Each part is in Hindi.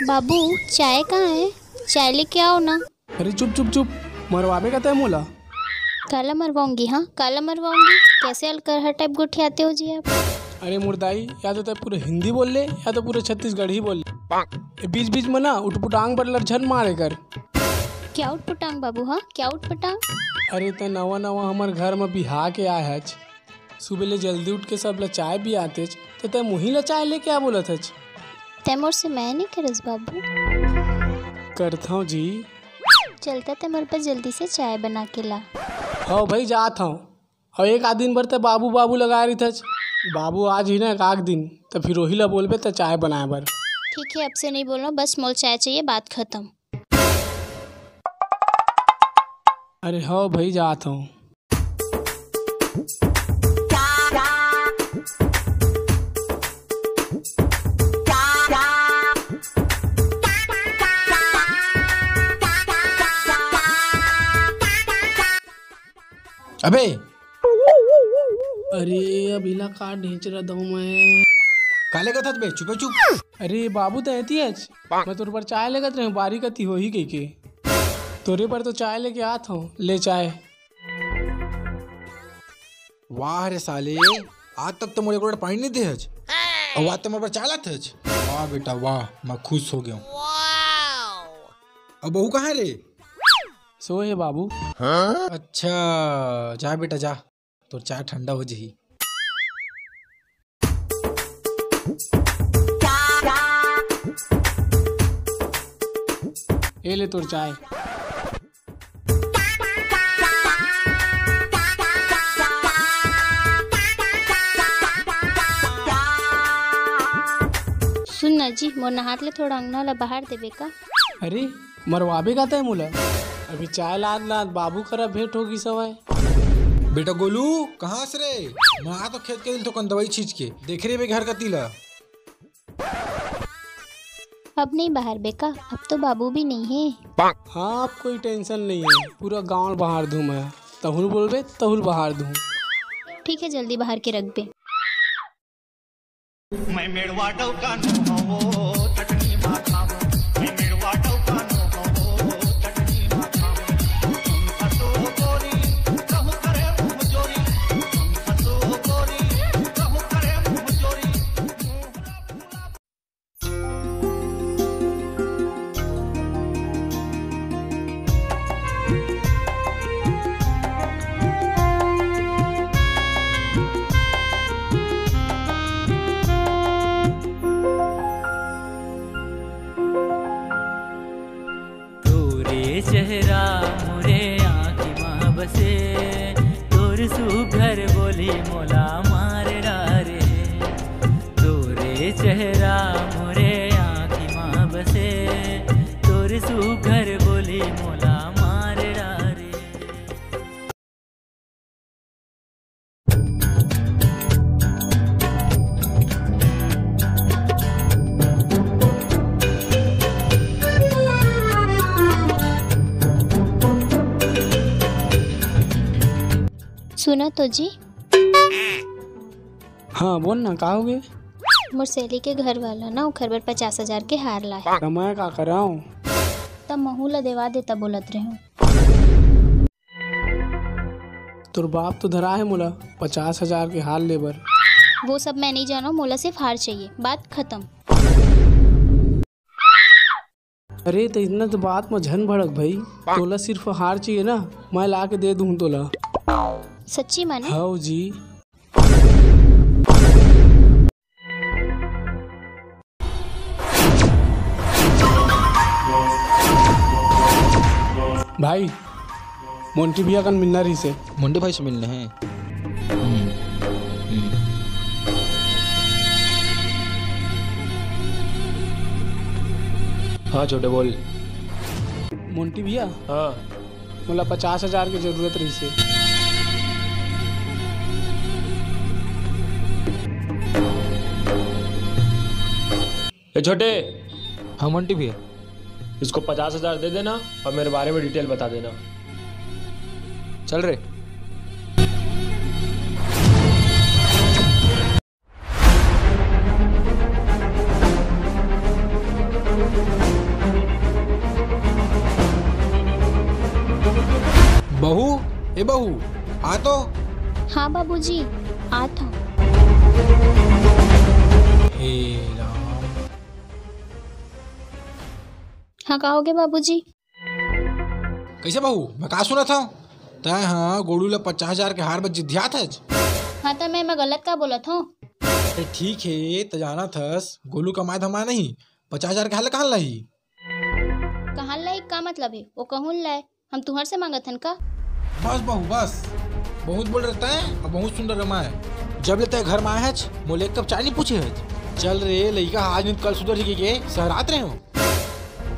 बाबू चाय कहाँ है? चाय लेके आओ ना। अरे चुप चुप चुप, मरवाबे का तय मोला। काला मरवाऊंगी? हाँ काला मरवाऊंगी। कैसे अलकर टाइप गुठियाते हो जी आप? अरे मुर्दाई, या तो तय पूरे हिंदी बोल ले या तो पूरे छत्तीसगढ़ी बोल ले। बीच बीच में ना उठपुटांग बदलर झन मारे कर। क्या उठपटांग बाबू? हाँ क्या उठपटांग? अरे तय नवा नवा हमार घर में बिहा के आए हच। सुबह ले जल्दी उठ के सब ला चाय भी आते तो तय मुही ला चाय लेके आ बोलत हच। तैमूर से मैं नहीं करस बाबू। करता हूँ जी। चलता तैमूर पर जल्दी से चाय बना के ला। हाँ भाई जात हूँ। और एक आध दिन भर तय बाबू बाबू लगा रही थच। बाबू आज ही ना एक दिन तो फिर वही ला बोलबे तो चाय बनाए बर। ठीक है अब से नहीं बोलना, बस मोल चाय चाहिए, बात खत्म। अरे हाँ भाई जात हूँ। अबे अरे अभिला का ढेंच रहा दऊ मैं। काले कथत बे चुपे चुप। अरे बाबू तो ऐती है मैं तोर पर चाय लगत रहे बारी कती हो ही गई के। तोरे पर तो चाय लेके आत हूँ, ले चाय। वाह रे साले, आज तक तो मुझे कोई पानी नहीं दे हज और आज तो मेरे पर चाय लात हज। वाह बेटा वाह, मैं खुश हो गया हूँ। अब बहू कहाँ है रे? सो है बाबू। अच्छा जा बेटा जा, तो चाय ठंडा हो जाही। ये ले तोर चाय। सुन ना जी, मोर नहात ले थोड़ा अंगना ला बाहर देबे का? अरे मरवाबे का तय मोला। अभी चाय लाद लाद बाबू करा भेंट होगी सवाई। बेटा गोलू कहाँ से रे? मैं तो खेत के दिल तो कन दवाई छींच के देख रहे बे घर का तीला। अब नहीं बाहर बेका, अब तो बाबू भी नहीं है। हाँ अब कोई टेंशन नहीं है, पूरा गांव बाहर दूँ मैं। तहुल बोलबे तहुल बाहर दूँ। ठीक है जल्दी बाहर के रख बे। मैं मेड़वा डौका नो हो चटनी माखाओ, मैं मेड़वा डौका नो हो चटनी माखाओ। तुम हंसो गोरी कहूँ करे मुँह जोरी, तुम हंसो गोरी कहूँ करे मुँह जोरी। चेहरा मुरे आँखी माँ बसे, तोर सुघर बोली मोला मार डारे। तोरे चेहरा मुरे आँखी माँ बसे, तोर सुघर बोली मोला मार डारे। सुना तो जी। हाँ बोल ना का हो गए? मोर सहेली के घर वाला ना घर पर 50,000 के हार लाए। तो मैं का कराऊं? तब महू ला देवा देता बोलत रहे हूँ। तोर बाप तो धरा है मोला 50,000 के हार लेबर। वो सब मैं नहीं जाना, मोला सिर्फ हार चाहिए, बात खत्म। अरे तो इतना तो बात में झन भड़क भाई। तोला सिर्फ हार चाहिए ना, मैं ला के दे दूँ तोला। सच्ची माने? हाँ जी। भाई मोंटी भैया कन मिलना रही से। मुंडे भाई से मिलने हैं। हाँ छोटे बोल। मोंटी भैया हाँ मोला 50,000 की जरूरत रही से। ए छोटे। हाँ मंटी भैया। इसको 50,000 दे देना और मेरे बारे में डिटेल बता देना। चल रे। बहू, ए बहू, आ तो। हाँ बाबूजी, आता हूँ। हे राम। हाँ कहोगे बाबूजी? कैसे बहू, मैं कहा सुना था तय हाँ गोलू ला 50,000 के हार में जिद्दिया था। हाँ तो मैं गलत का बोला था? अरे ठीक है तो जाना थस गोलू कमाए धमाए नहीं 50,000 के हाल कहाँ लाई? कहाँ लाई का मतलब है? वो कहूँ लाए, हम तुम्हारे से मांगत हन का? बस बहू बस, बहुत बोल रहता है और बहुत सुंदर रमाए। जब लेते है घर में आए है मोले एक कप चाय नहीं पूछे है। चल रे लड़का आज नहीं कल सुधर जी के सहरात रहे हो,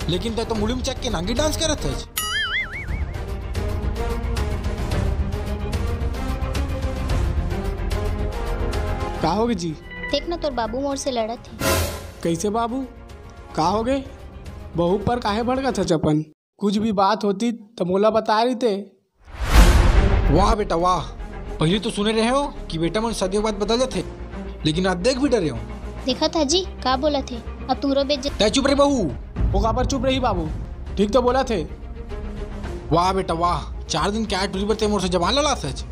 लेकिन तय तो मुड़ी में चक के नांगी डांस करत है। कहोगे जी? देख ना तोर बाबू मोर से लड़त है। कैसे बाबू? कहोगे? बहू पर काहे भड़कत है चपन? कुछ भी बात होती तो मोला बता रही थे। वाह बेटा वाह, पहले तो सुने रहे हो कि बेटा मन सदियों बाद बदल जाते, लेकिन आज देख भी डरे हो। देखा था जी का बोला थे? अब तुम्हारो बेइज्जत। तय चुप रही बहू। वो कहाँ पर चुप रही बाबू? ठीक तो बोला थे। वाह बेटा वाह, 4 दिन क्या टूरी पर ते मोर से जवान लड़ा सच।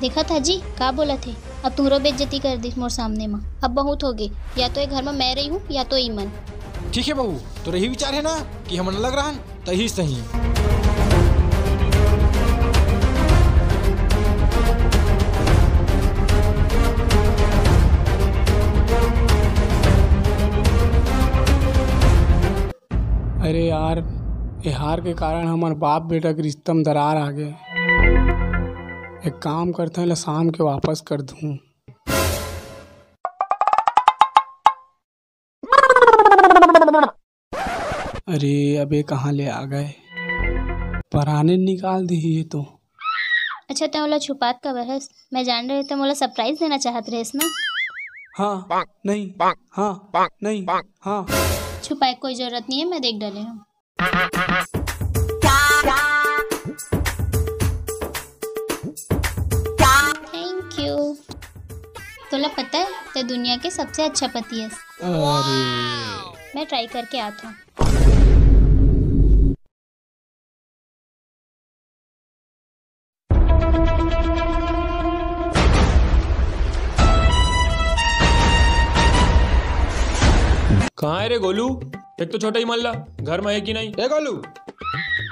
देखा था जी का बोला थे? अब तुम्हारो बेइज्जती कर दी मोर सामने में। अब बहुत हो गई, या तो ये घर में मैं रही हूँ या तो ईमन। ठीक है बहू, तो रही विचार है ना कि हम न लग रहा तही सही। अरे यार, ये हार के कारण हमारे बाप बेटा के रिश्ते में दरार आ गए। एक काम करते हैं, शाम के वापस कर दूँ। अरे अबे कहाँ ले आ गए? पराने निकाल दी ये तो। अच्छा तो मोला छुपात का बरस? मैं जान रही तो मोला सरप्राइज देना चाहत रहे ना? हाँ नहीं, हाँ नहीं, हाँ। छुपाए कोई जरूरत नहीं है, मैं देख डाले हूँ। Thank you. तोला पता है तो दुनिया के सबसे अच्छा पति है। अरे मैं ट्राई करके आता हूँ। कहाँ है रे गोलू? एक तो छोटा ही मल्ला घर में है कि नहीं? ए गोलू,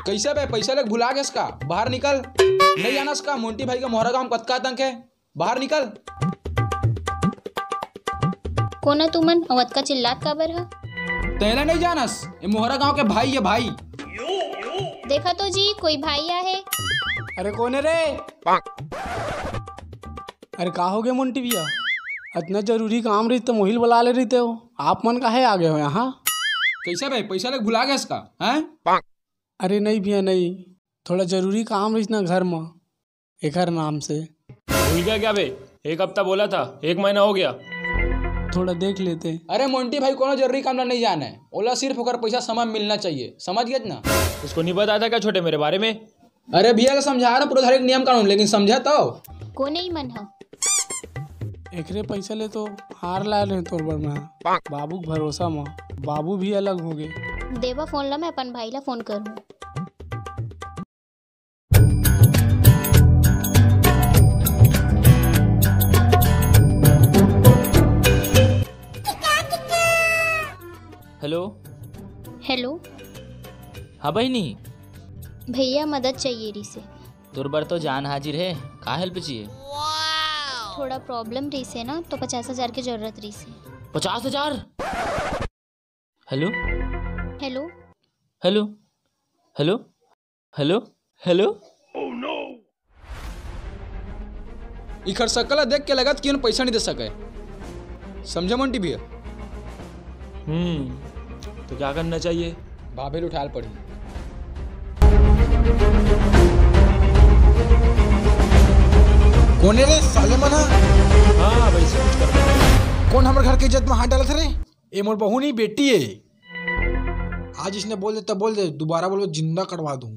कैसे बे पैसा लग भुला गए इसका? बाहर निकल। नहीं जाना इसका मोंटी भाई का मोहरा गांव कतका आतंक है, बाहर निकल। कौन है तुमन? अवत का चिल्लात काबर है? तेरा नहीं जानस, ये मोहरा गांव के भाई है भाई। देखा तो जी कोई भाई है। अरे कौन है रे? अरे का हो गया मोंटी भैया? इतना जरूरी काम रही तो मोहिल बुला ले रही थे हो, आप मन काहे आ गए हो यहाँ? कैसे बे पैसा लग भुला गए इसका? हैं? अरे नहीं भैया नहीं, थोड़ा जरूरी काम रही ना घर में, एक नाम से। भूल गया क्या बे? एक हफ्ता बोला था, 1 महीना हो गया। थोड़ा देख लेते। अरे मोंटी भाई कोनो जरूरी काम नहीं जाना है, ओला सिर्फ होकर पैसा समय मिलना चाहिए, समझ गए ना? उसको नहीं बताया था क्या छोटे मेरे बारे में? अरे भैया का समझा रहा पूरा नियम कानून, लेकिन समझा तो कौन ही मन है? एकरे पैसा ले तो हार ला रहे तोर बर में, बाबू के भरोसा में। बाबू भी अलग हो गए। देवा फोन ला, मैं अपन भाई ला फोन करूँ। हेलो। हेलो हाँ बहनी, भैया मदद चाहिए री से। तोर बर तो जान हाजिर है, का हेल्प चाहिए? थोड़ा प्रॉब्लम रही से ना, तो 50,000 की जरूरत रही से। 50,000? Hello hello hello hello hello hello. इखर सकला देख के लगत कि उन पैसा नहीं दे सके, समझे मोंटी भैया? तो क्या करना चाहिए? भाभेल उठाल पड़ी। कौन है रे साले मना? हाँ वैसे कुछ करना है। कौन हमारे घर की इज्जत में हाथ डाला था रे? ये मोर बहू नहीं बेटी है। आज इसने बोल दे तब बोल दे, दोबारा बोलो जिंदा करवा दूं।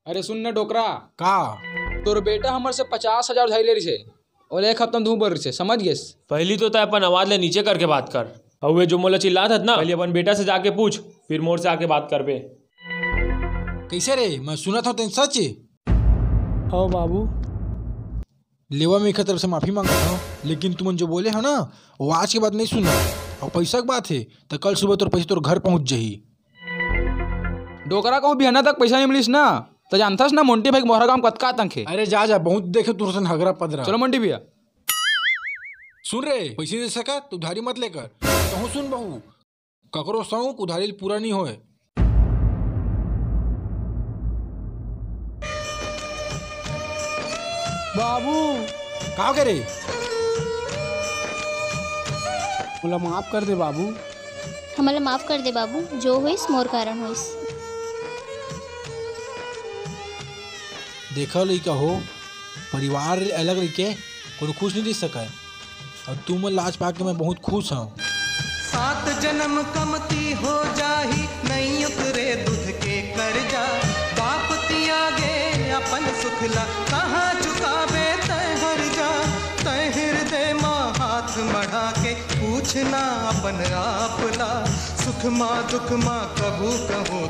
अरे सुन ना डोकरा, का तोर बेटा हमर से 50,000 उधारी ले रही से और 1 हफ्ता में धूप भर रही से, समझ गए? पहली तो तय अपन आवाज ले नीचे करके बात कर। और वे जो मोला चिल्ला था ना, पहले अपन बेटा से जाके पूछ, फिर मोर से आके बात कर बे। कैसे रे? मैं सुना था तेन सच हो बाबू। लेवा में तरफ से माफी मांगा था, लेकिन तुम जो बोले हो ना वो आज के बाद नहीं सुना। और पैसा की बात है तो कल सुबह तोर पैसे तोर घर पहुंच जाही। डोकरा कहूँ बिहाना तक पैसा नहीं मिलिस ना तो जानथस ना मोंटी भाई के मोहरा काम कतका आतंक है। अरे जा जा, बहुत देखे तुरसन हगरा पदरा। चलो मोंटी भैया। सुन रे, पैसे दे सका तो उधारी मत लेकर। कहूँ सुन बहू, ककरो शौक उधारी पूरा नहीं होए। बाबू का करे? बोला माफ कर दे बाबू। हमारा माफ कर दे बाबू, जो होइस मोर कारण होइस। देखा लइका हो, परिवार अलग रह के कोई खुश नहीं रह सका है। और तुम लाज पाके मैं बहुत खुश हूँ। 7 जन्म कमती हो जाही, नहीं उतरे दूध के कर्जा। बाप त्यागे अपन सुखला, कहाँ चुकावे तय हर जा। तय हृदय माँ हाथ बढ़ा के पूछना अपन आपला। सुख माँ दुख माँ कबू कहूँ